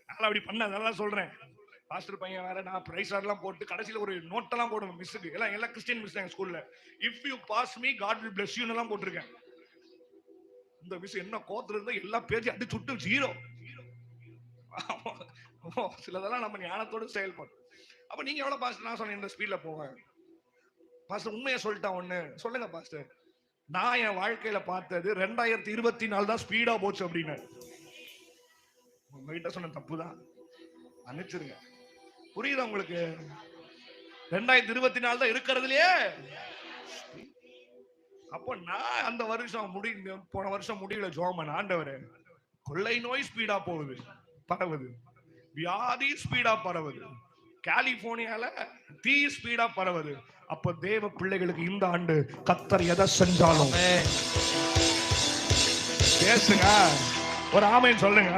நான் அப்படி பண்ண அதெல்லாம் சொல்றேன். பாஸ்டர் பையன் வேற, நான் பிரைஸ் எல்லாம் போட்டு கடைசியில ஒரு நோட்டெல்லாம் போடுவேன் மிஸ்ஸுக்கு. எல்லாம் கிறிஸ்டியன் மிஸ் தான் ஸ்கூல்ல. If you pass me God will bless you எல்லாம் போட்டிருக்கேன். இந்த மிஸ் என்ன கோத்துல இருந்தா எல்லா பேஜையும் அடிச்சு சுட்டு ஜீரோ. சிலதெல்லாம் நம்ம ஞானத்தோடு செயல்படும். அப்ப நீங்க எவ்வளவு பாஸ்டர்? நான் சொன்னேன் இந்த ஸ்பீட்ல போவேன். பாஸ்டர் உண்மையை சொல்லிட்டா ஒண்ணு சொல்லுங்க பாஸ்டர். நான் என் வாழ்க்கையில பார்த்தது 2024 தான் ஸ்பீடா போச்சு அப்படின்னு. உங்ககிட்ட சொன்ன தப்புதான், மன்னிச்சிருங்க. புரியுதா உங்களுக்கு? 2024 தான் இருக்கிறதுலயே. அப்போ நான் அந்த வருஷம் போன வருஷம் முடியல ஜோமன், ஆண்டவரே கொள்ளை நோய் ஸ்பீடா போகுது, பரவுது, வியாதி ஸ்பீடா பரவுது, கலிபோர்னியால தீ ஸ்பீடா பரவுது. அப்ப தேவ பிள்ளைகளுக்கு இந்த ஆண்டு கர்த்தர் எதை செஞ்சாலும் பேசுங்க, ஒரு ஆமென் சொல்லுங்க.